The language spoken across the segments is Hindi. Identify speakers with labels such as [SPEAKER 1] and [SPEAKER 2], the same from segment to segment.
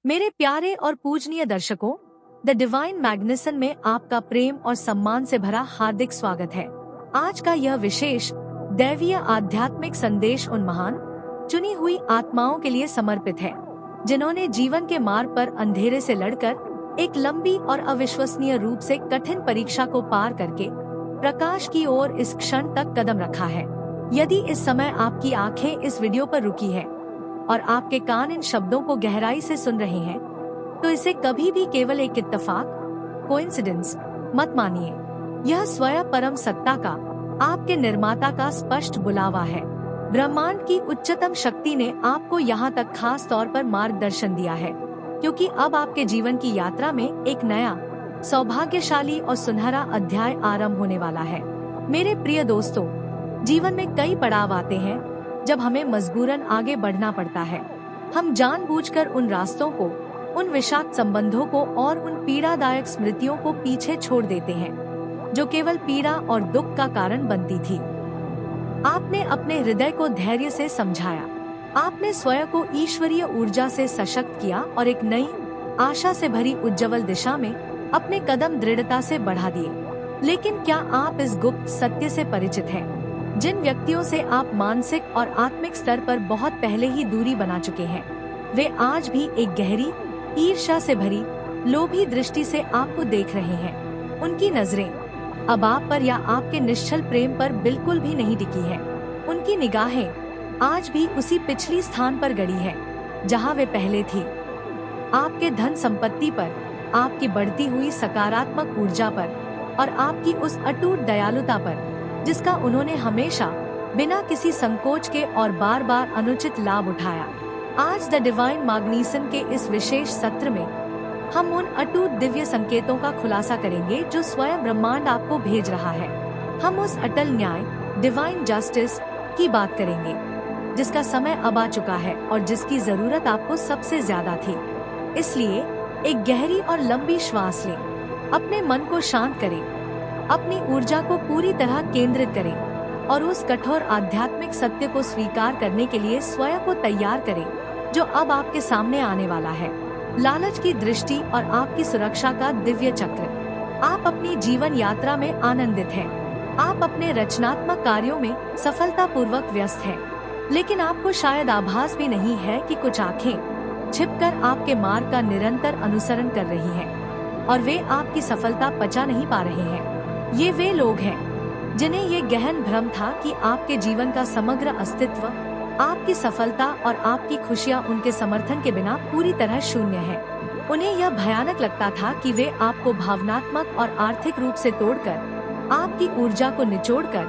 [SPEAKER 1] मेरे प्यारे और पूजनीय दर्शकों, द डिवाइन मैग्निसन में आपका प्रेम और सम्मान से भरा हार्दिक स्वागत है। आज का यह विशेष दैवीय आध्यात्मिक संदेश उन महान चुनी हुई आत्माओं के लिए समर्पित है, जिन्होंने जीवन के मार्ग पर अंधेरे से लड़कर एक लंबी और अविश्वसनीय रूप से कठिन परीक्षा को पार करके प्रकाश की ओर इस क्षण तक कदम रखा है। यदि इस समय आपकी आंखें इस वीडियो पर रुकी है और आपके कान इन शब्दों को गहराई से सुन रहे हैं, तो इसे कभी भी केवल एक इत्तेफाक, कोइंसिडेंस मत मानिए। यह स्वयं परम सत्ता का, आपके निर्माता का स्पष्ट बुलावा है। ब्रह्मांड की उच्चतम शक्ति ने आपको यहाँ तक खास तौर पर मार्गदर्शन दिया है, क्योंकि अब आपके जीवन की यात्रा में एक नया, सौभाग्यशाली और सुनहरा अध्याय आरंभ होने वाला है। मेरे प्रिय दोस्तों, जीवन में कई पड़ाव आते हैं जब हमें मजबूरन आगे बढ़ना पड़ता है। हम जानबूझकर उन रास्तों को, उन विषाक्त संबंधों को और उन पीड़ादायक स्मृतियों को पीछे छोड़ देते हैं, जो केवल पीड़ा और दुख का कारण बनती थी। आपने अपने हृदय को धैर्य से समझाया, आपने स्वयं को ईश्वरीय ऊर्जा से सशक्त किया और एक नई, आशा से भरी उज्ज्वल दिशा में अपने कदम दृढ़ता से बढ़ा दिए। लेकिन क्या आप इस गुप्त सत्य से परिचित हैं, जिन व्यक्तियों से आप मानसिक और आत्मिक स्तर पर बहुत पहले ही दूरी बना चुके हैं, वे आज भी एक गहरी, ईर्ष्या से भरी, लोभी दृष्टि से आपको देख रहे हैं। उनकी नजरें अब आप पर या आपके निश्चल प्रेम पर बिल्कुल भी नहीं टिकी है। उनकी निगाहें आज भी उसी पिछली स्थान पर गड़ी है जहां वे पहले थी, आपके धन संपत्ति पर, आपकी बढ़ती हुई सकारात्मक ऊर्जा पर और आपकी उस अटूट दयालुता पर जिसका उन्होंने हमेशा बिना किसी संकोच के और बार बार अनुचित लाभ उठाया। आज द डिवाइन मैग्निसन के इस विशेष सत्र में हम उन अटूट दिव्य संकेतों का खुलासा करेंगे जो स्वयं ब्रह्मांड आपको भेज रहा है। हम उस अटल न्याय, डिवाइन जस्टिस की बात करेंगे, जिसका समय अब आ चुका है और जिसकी जरूरत आपको सबसे ज्यादा थी। इसलिए एक गहरी और लंबी श्वास लें, अपने मन को शांत करें, अपनी ऊर्जा को पूरी तरह केंद्रित करें और उस कठोर आध्यात्मिक सत्य को स्वीकार करने के लिए स्वयं को तैयार करें जो अब आपके सामने आने वाला है। लालच की दृष्टि और आपकी सुरक्षा का दिव्य चक्र। आप अपनी जीवन यात्रा में आनंदित हैं, आप अपने रचनात्मक कार्यों में सफलतापूर्वक व्यस्त हैं, लेकिन आपको शायद आभास भी नहीं है कि कुछ आंखें छिपकर आपके मार्ग का निरंतर अनुसरण कर रही हैं और वे आपकी सफलता पचा नहीं पा रहे हैं। ये वे लोग हैं जिन्हें ये गहन भ्रम था कि आपके जीवन का समग्र अस्तित्व, आपकी सफलता और आपकी खुशियाँ उनके समर्थन के बिना पूरी तरह शून्य है। उन्हें यह भयानक लगता था कि वे आपको भावनात्मक और आर्थिक रूप से तोड़कर, आपकी ऊर्जा को निचोड़कर,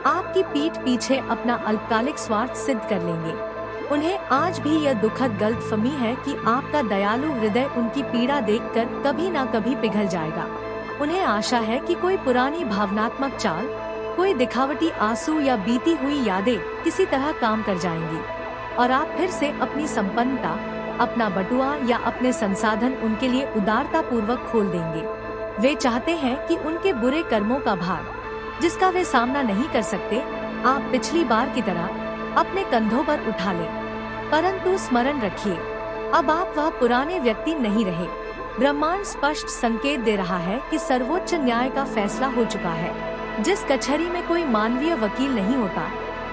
[SPEAKER 1] आपकी पीठ पीछे अपना अल्पकालिक स्वार्थ सिद्ध कर लेंगे। उन्हें आज भी यह दुखद गलतफहमी है कि आपका दयालु हृदय उनकी पीड़ा देखकर कभी न कभी पिघल जाएगा। उन्हें आशा है कि कोई पुरानी भावनात्मक चाल, कोई दिखावटी आंसू या बीती हुई यादें किसी तरह काम कर जाएंगी और आप फिर से अपनी संपन्नता, अपना बटुआ या अपने संसाधन उनके लिए उदारता पूर्वक खोल देंगे। वे चाहते हैं कि उनके बुरे कर्मों का भार, जिसका वे सामना नहीं कर सकते, आप पिछली बार की तरह अपने कंधों पर उठा लें। परंतु स्मरण रखिए, अब आप वह पुराने व्यक्ति नहीं रहे। ब्रह्मांड स्पष्ट संकेत दे रहा है कि सर्वोच्च न्याय का फैसला हो चुका है। जिस कचहरी में कोई मानवीय वकील नहीं होता,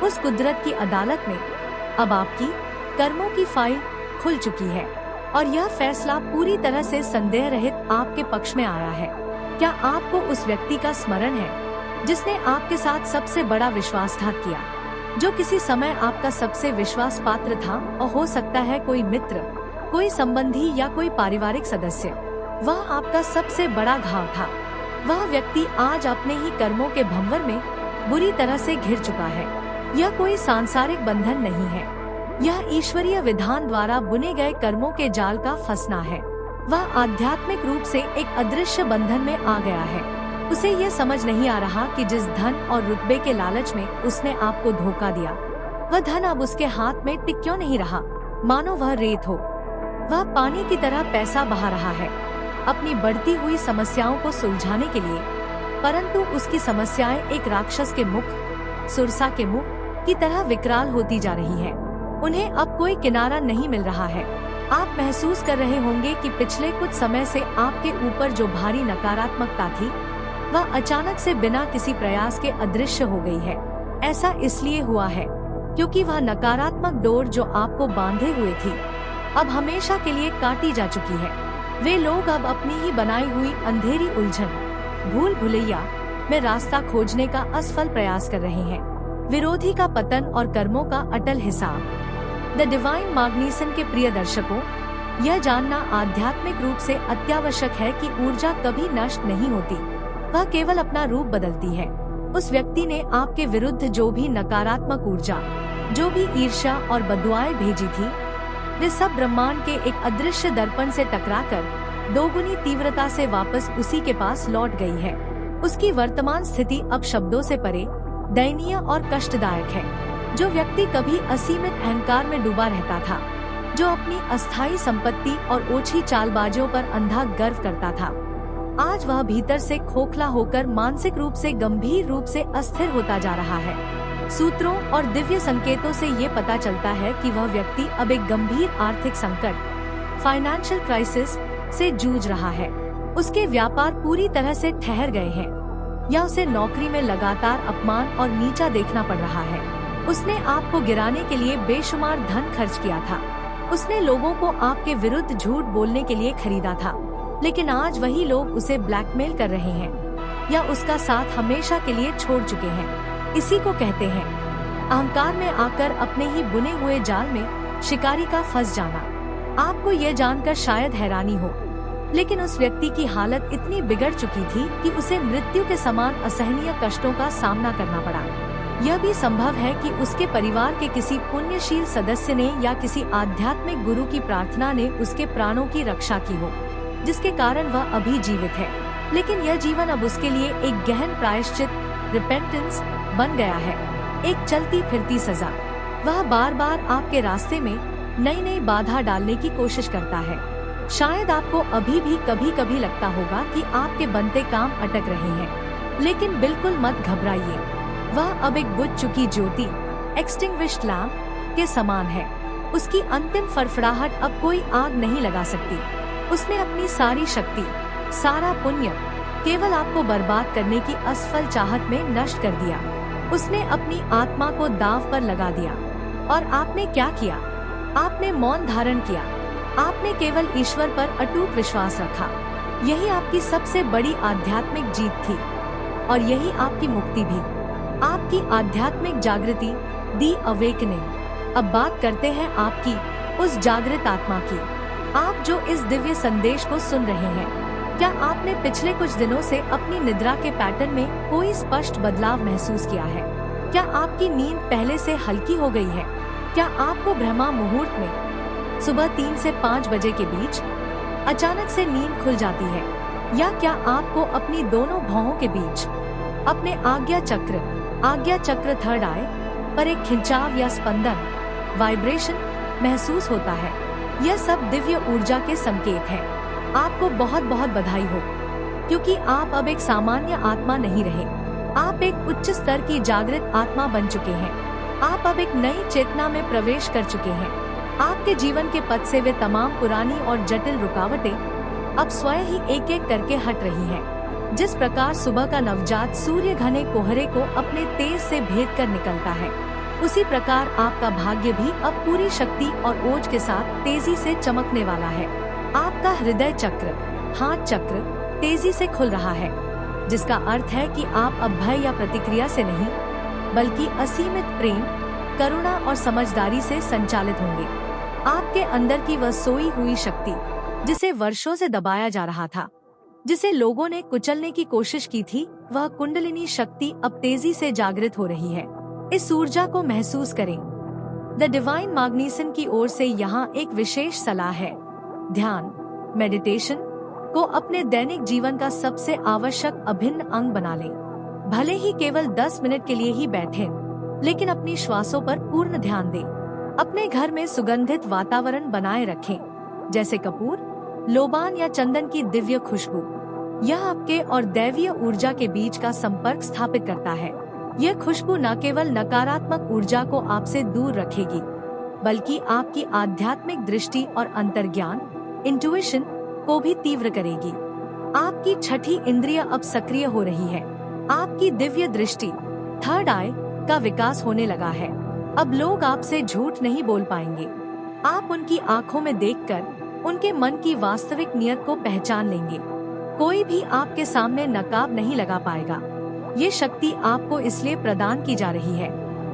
[SPEAKER 1] उस कुदरत की अदालत में अब आपकी कर्मों की फाइल खुल चुकी है और यह फैसला पूरी तरह से संदेह रहित आपके पक्ष में आया है। क्या आपको उस व्यक्ति का स्मरण है जिसने आपके साथ सबसे बड़ा विश्वासघात किया, जो किसी समय आपका सबसे विश्वास पात्र था और हो सकता है कोई मित्र, कोई संबंधी या कोई पारिवारिक सदस्य? वह आपका सबसे बड़ा घाव था। वह व्यक्ति आज अपने ही कर्मों के भंवर में बुरी तरह से घिर चुका है। यह कोई सांसारिक बंधन नहीं है, यह ईश्वरीय विधान द्वारा बुने गए कर्मों के जाल का फंसना है। वह आध्यात्मिक रूप से एक अदृश्य बंधन में आ गया है। उसे यह समझ नहीं आ रहा कि जिस धन और रुतबे के लालच में उसने आपको धोखा दिया, वह धन अब उसके हाथ में टिक क्यों नहीं रहा, मानो वह रेत हो। वह पानी की तरह पैसा बहा रहा है अपनी बढ़ती हुई समस्याओं को सुलझाने के लिए, परंतु उसकी समस्याएं एक राक्षस के मुख, सुरसा के मुंह की तरह विकराल होती जा रही है। उन्हें अब कोई किनारा नहीं मिल रहा है। आप महसूस कर रहे होंगे कि पिछले कुछ समय से आपके ऊपर जो भारी नकारात्मकता थी वह अचानक से बिना किसी प्रयास के अदृश्य हो गई है। ऐसा इसलिए हुआ है क्योंकि वह नकारात्मक डोर जो आपको बांधे हुए थी अब हमेशा के लिए काटी जा चुकी है। वे लोग अब अपनी ही बनाई हुई अंधेरी उलझन, भूल भुलैया में रास्ता खोजने का असफल प्रयास कर रहे हैं। विरोधी का पतन और कर्मों का अटल हिसाब। द डिवाइन मैग्निसन के प्रिय दर्शकों, यह जानना आध्यात्मिक रूप से अत्यावश्यक है कि ऊर्जा कभी नष्ट नहीं होती, वह केवल अपना रूप बदलती है। उस व्यक्ति ने आपके विरुद्ध जो भी नकारात्मक ऊर्जा, जो भी ईर्ष्या और बदुआएं भेजी थी, वे सब ब्रह्मांड के एक अदृश्य दर्पण से टकराकर दोगुनी तीव्रता से वापस उसी के पास लौट गई है। उसकी वर्तमान स्थिति अब शब्दों से परे, दयनीय और कष्टदायक है। जो व्यक्ति कभी असीमित अहंकार में डूबा रहता था, जो अपनी अस्थायी संपत्ति और ओछी चालबाजियों पर अंधा गर्व करता था, आज वह भीतर से खोखला होकर मानसिक रूप से गंभीर रूप से अस्थिर होता जा रहा है। सूत्रों और दिव्य संकेतों से ये पता चलता है कि वह व्यक्ति अब एक गंभीर आर्थिक संकट, फाइनेंशियल क्राइसिस से जूझ रहा है। उसके व्यापार पूरी तरह से ठहर गए हैं, या उसे नौकरी में लगातार अपमान और नीचा देखना पड़ रहा है। उसने आपको गिराने के लिए बेशुमार धन खर्च किया था। उसने लोगों को आपके विरुद्ध झूठ बोलने के लिए खरीदा था, लेकिन आज वही लोग उसे ब्लैकमेल कर रहे हैं या उसका साथ हमेशा के लिए छोड़ चुके हैं। इसी को कहते हैं अहंकार में आकर अपने ही बुने हुए जाल में शिकारी का फंस जाना। आपको ये जानकर शायद हैरानी हो, लेकिन उस व्यक्ति की हालत इतनी बिगड़ चुकी थी कि उसे मृत्यु के समान असहनीय कष्टों का सामना करना पड़ा। यह भी संभव है कि उसके परिवार के किसी पुण्यशील सदस्य ने या किसी आध्यात्मिक गुरु की प्रार्थना ने उसके प्राणों की रक्षा की हो, जिसके कारण वह अभी जीवित है। लेकिन यह जीवन अब उसके लिए एक गहन प्रायश्चित, रिपेंटेंस बन गया है, एक चलती फिरती सजा। वह बार बार आपके रास्ते में नई नई बाधा डालने की कोशिश करता है। शायद आपको अभी भी कभी कभी लगता होगा कि आपके बनते काम अटक रहे हैं, लेकिन बिल्कुल मत घबराइए। वह अब एक बुझ चुकी ज्योति, एक्सटिंग्विश्ड लैंप के समान है। उसकी अंतिम फड़फड़ाहट अब कोई आग नहीं लगा सकती। उसने अपनी सारी शक्ति, सारा पुण्य केवल आपको बर्बाद करने की असफल चाहत में नष्ट कर दिया। उसने अपनी आत्मा को दांव पर लगा दिया। और आपने क्या किया? आपने मौन धारण किया। आपने केवल ईश्वर पर अटूट विश्वास रखा। यही आपकी सबसे बड़ी आध्यात्मिक जीत थी, और यही आपकी मुक्ति भी, आपकी आध्यात्मिक जागृति, दी अवेकनिंग। अब बात करते हैं आपकी उस जागृत आत्मा की। आप जो इस दिव्य संदेश को सुन रहे हैं, क्या आपने पिछले कुछ दिनों से अपनी निद्रा के पैटर्न में कोई स्पष्ट बदलाव महसूस किया है? क्या आपकी नींद पहले से हल्की हो गई है? क्या आपको ब्रह्मा मुहूर्त में सुबह 3 से 5 बजे के बीच अचानक से नींद खुल जाती है? या क्या आपको अपनी दोनों भौहों के बीच, अपने आज्ञा चक्र थर्ड आई पर एक खिंचाव या स्पंदन, वाइब्रेशन महसूस होता है? यह सब दिव्य ऊर्जा के संकेत हैं। आपको बहुत बहुत बधाई हो, क्योंकि आप अब एक सामान्य आत्मा नहीं रहे। आप एक उच्च स्तर की जागृत आत्मा बन चुके हैं। आप अब एक नई चेतना में प्रवेश कर चुके हैं। आपके जीवन के पथ से वे तमाम पुरानी और जटिल रुकावटें अब स्वयं ही एक एक करके हट रही हैं। जिस प्रकार सुबह का नवजात सूर्य घने कोहरे को अपने तेज से भेद कर निकलता है, उसी प्रकार आपका भाग्य भी अब पूरी शक्ति और ओज के साथ तेजी से चमकने वाला है। आपका हृदय चक्र, हाथ चक्र तेजी से खुल रहा है, जिसका अर्थ है कि आप अब भय या प्रतिक्रिया से नहीं, बल्कि असीमित प्रेम, करुणा और समझदारी से संचालित होंगे। आपके अंदर की वह सोई हुई शक्ति, जिसे वर्षों से दबाया जा रहा था, जिसे लोगों ने कुचलने की कोशिश की थी, वह कुंडलिनी शक्ति अब तेजी से जागृत हो रही है। इस ऊर्जा को महसूस करें। द डिवाइन मैग्निसन की ओर से यहाँ एक विशेष सलाह है। ध्यान, मेडिटेशन को अपने दैनिक जीवन का सबसे आवश्यक अभिन्न अंग बना लें। भले ही केवल 10 मिनट के लिए ही बैठें, लेकिन अपनी श्वासों पर पूर्ण ध्यान दें। अपने घर में सुगंधित वातावरण बनाए रखें, जैसे कपूर, लोबान या चंदन की दिव्य खुशबू। यह आपके और दैवीय ऊर्जा के बीच का संपर्क स्थापित करता है। यह खुशबू न केवल नकारात्मक ऊर्जा को आपसे दूर रखेगी, बल्कि आपकी आध्यात्मिक दृष्टि और अंतर्ज्ञान इंट्यूशन को भी तीव्र करेगी। आपकी छठी इंद्रिय अब सक्रिय हो रही है। आपकी दिव्य दृष्टि थर्ड आई का विकास होने लगा है। अब लोग आपसे झूठ नहीं बोल पाएंगे। आप उनकी आंखों में देखकर उनके मन की वास्तविक नियत को पहचान लेंगे। कोई भी आपके सामने नकाब नहीं लगा पाएगा। ये शक्ति आपको इसलिए प्रदान की जा रही है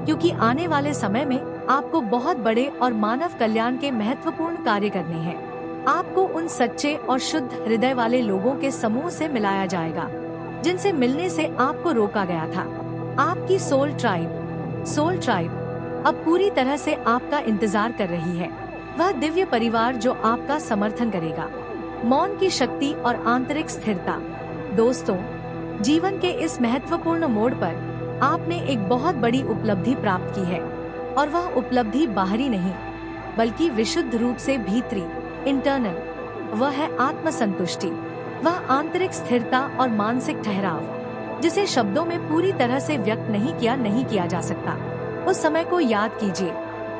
[SPEAKER 1] क्योंकि आने वाले समय में आपको बहुत बड़े और मानव कल्याण के महत्वपूर्ण कार्य करने हैं। आपको उन सच्चे और शुद्ध हृदय वाले लोगों के समूह से मिलाया जाएगा जिनसे मिलने से आपको रोका गया था। आपकी सोल ट्राइब अब पूरी तरह से आपका इंतजार कर रही है। वह दिव्य परिवार जो आपका समर्थन करेगा। मौन की शक्ति और आंतरिक स्थिरता। दोस्तों, जीवन के इस महत्वपूर्ण मोड़ पर आपने एक बहुत बड़ी उपलब्धि प्राप्त की है और वह उपलब्धि बाहरी नहीं बल्कि विशुद्ध रूप से भीतरी इंटरनल। वह है आत्मसंतुष्टि। वह आंतरिक स्थिरता और मानसिक ठहराव जिसे शब्दों में पूरी तरह से व्यक्त नहीं किया जा सकता। उस समय को याद कीजिए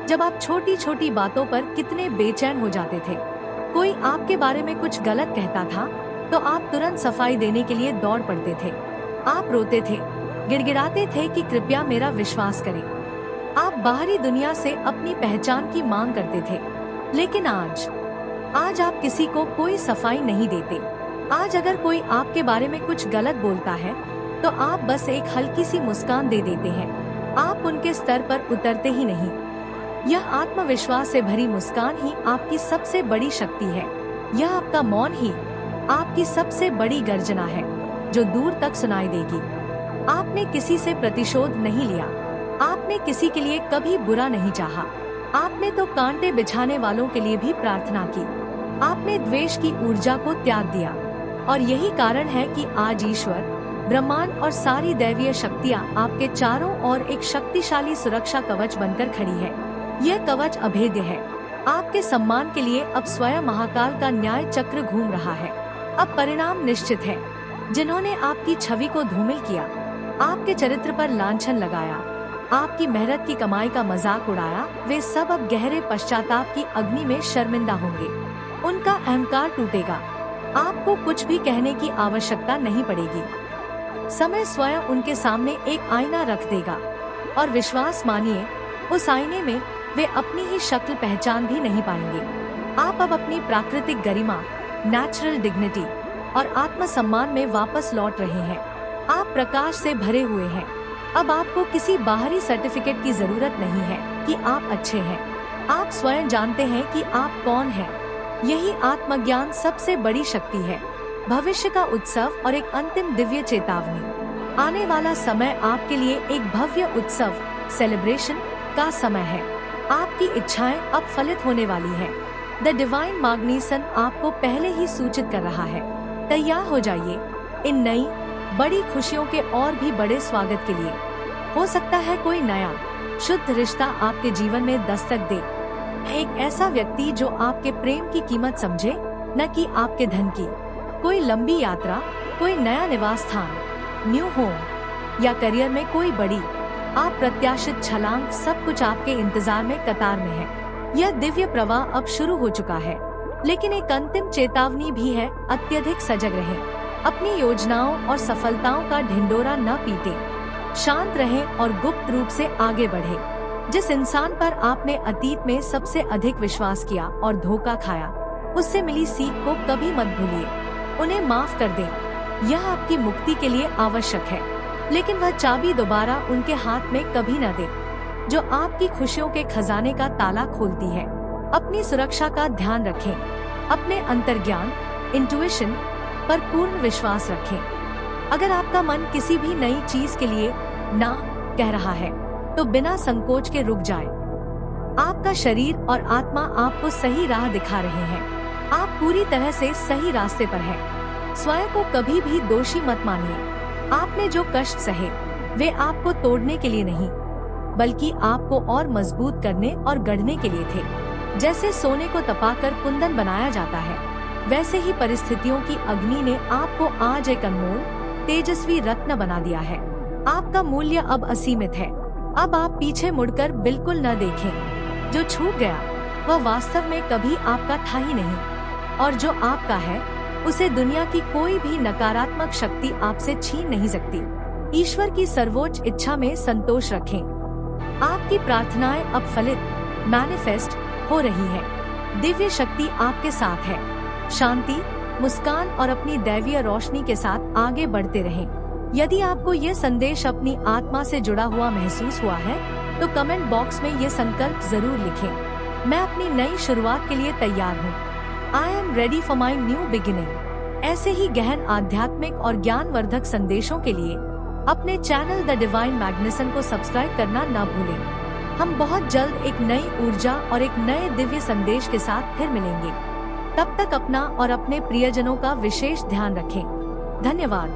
[SPEAKER 1] जब आप छोटी छोटी बातों पर कितने बेचैन हो जाते थे। कोई आपके बारे में कुछ गलत कहता था तो आप तुरंत सफाई देने के लिए दौड़ पड़ते थे। आप रोते थे, गिड़गिड़ाते थे कि कृपया मेरा विश्वास करें। आप बाहरी दुनिया से अपनी पहचान की मांग करते थे। लेकिन आज आप किसी को कोई सफाई नहीं देते। आज अगर कोई आपके बारे में कुछ गलत बोलता है तो आप बस एक हल्की सी मुस्कान दे देते हैं। आप उनके स्तर पर उतरते ही नहीं। यह आत्मविश्वास से भरी मुस्कान ही आपकी सबसे बड़ी शक्ति है। यह आपका मौन ही आपकी सबसे बड़ी गर्जना है जो दूर तक सुनाई देगी। आपने किसी से प्रतिशोध नहीं लिया। आपने किसी के लिए कभी बुरा नहीं चाहा। आपने तो कांटे बिछाने वालों के लिए भी प्रार्थना की। आपने द्वेष की ऊर्जा को त्याग दिया और यही कारण है कि आज ईश्वर, ब्रह्मांड और सारी दैवीय शक्तियाँ आपके चारों ओर एक शक्तिशाली सुरक्षा कवच बनकर खड़ी है। यह कवच अभेद्य है। आपके सम्मान के लिए अब स्वयं महाकाल का न्याय चक्र घूम रहा है। अब परिणाम निश्चित है। जिन्होंने आपकी छवि को धूमिल किया, आपके चरित्र पर लांछन लगाया, आपकी मेहनत की कमाई का मजाक उड़ाया, वे सब अब गहरे पश्चाताप की अग्नि में शर्मिंदा होंगे। उनका अहंकार टूटेगा। आपको कुछ भी कहने की आवश्यकता नहीं पड़ेगी। समय स्वयं उनके सामने एक आईना रख देगा और विश्वास मानिए, उस आईने में वे अपनी ही शक्ल पहचान भी नहीं पाएंगे। आप अब अपनी प्राकृतिक गरिमा, नेचुरल डिग्निटी और आत्मसम्मान में वापस लौट रहे हैं। आप प्रकाश से भरे हुए हैं। अब आपको किसी बाहरी सर्टिफिकेट की जरूरत नहीं है कि आप अच्छे हैं। आप स्वयं जानते हैं कि आप कौन हैं। यही आत्मज्ञान सबसे बड़ी शक्ति है। भविष्य का उत्सव और एक अंतिम दिव्य चेतावनी। आने वाला समय आपके लिए एक भव्य उत्सव, सेलिब्रेशन का समय है। आपकी इच्छाएं अब फलित होने वाली हैं। द डिवाइन मैग्निसन आपको पहले ही सूचित कर रहा है। तैयार हो जाइए इन नई बड़ी खुशियों के और भी बड़े स्वागत के लिए। हो सकता है कोई नया शुद्ध रिश्ता आपके जीवन में दस्तक दे। एक ऐसा व्यक्ति जो आपके प्रेम की कीमत समझे, न कि आपके धन की। कोई लंबी यात्रा, कोई नया निवास स्थान, न्यू होम या करियर में कोई बड़ी अप्रत्याशित छलांग, सब कुछ आपके इंतजार में कतार में है। यह दिव्य प्रवाह अब शुरू हो चुका है, लेकिन एक अंतिम चेतावनी भी है। अत्यधिक सजग रहें। अपनी योजनाओं और सफलताओं का ढिंडोरा न पीटे। शांत रहें और गुप्त रूप से आगे बढ़ें। जिस इंसान पर आपने अतीत में सबसे अधिक विश्वास किया और धोखा खाया, उससे मिली सीख को कभी मत भूलिए। उन्हें माफ कर दें। यह आपकी मुक्ति के लिए आवश्यक है, लेकिन वह चाबी दोबारा उनके हाथ में कभी न दे जो आपकी खुशियों के खजाने का ताला खोलती है। अपनी सुरक्षा का ध्यान रखें। अपने अंतर्ज्ञान, इंट्यूशन पर पूर्ण विश्वास रखें। अगर आपका मन किसी भी नई चीज के लिए ना कह रहा है तो बिना संकोच के रुक जाए। आपका शरीर और आत्मा आपको सही राह दिखा रहे हैं। आप पूरी तरह से सही रास्ते पर हैं। स्वयं को कभी भी दोषी मत मानिए। आपने जो कष्ट सहे वे आपको तोड़ने के लिए नहीं, बल्कि आपको और मजबूत करने और गढ़ने के लिए थे। जैसे सोने को तपाकर कुंदन बनाया जाता है, वैसे ही परिस्थितियों की अग्नि ने आपको आज एक अनमोल तेजस्वी रत्न बना दिया है। आपका मूल्य अब असीमित है। अब आप पीछे मुड़कर बिल्कुल न देखें। जो छूट गया वह वास्तव में कभी आपका था ही नहीं, और जो आपका है उसे दुनिया की कोई भी नकारात्मक शक्ति आपसे छीन नहीं सकती। ईश्वर की सर्वोच्च इच्छा में संतोष रखें। आपकी प्रार्थनाएं अब फलित, मैनिफेस्ट हो रही है। दिव्य शक्ति आपके साथ है। शांति, मुस्कान और अपनी दैवीय रोशनी के साथ आगे बढ़ते रहें। यदि आपको ये संदेश अपनी आत्मा से जुड़ा हुआ महसूस हुआ है तो कमेंट बॉक्स में ये संकल्प जरूर लिखें। मैं अपनी नई शुरुआत के लिए तैयार हूँ। I am ready for my new beginning. ऐसे ही गहन आध्यात्मिक और ज्ञानवर्धक संदेशों के लिए अपने चैनल द डिवाइन मैग्निसन को सब्सक्राइब करना न भूलें। हम बहुत जल्द एक नई ऊर्जा और एक नए दिव्य संदेश के साथ फिर मिलेंगे। तब तक अपना और अपने प्रियजनों का विशेष ध्यान रखें। धन्यवाद।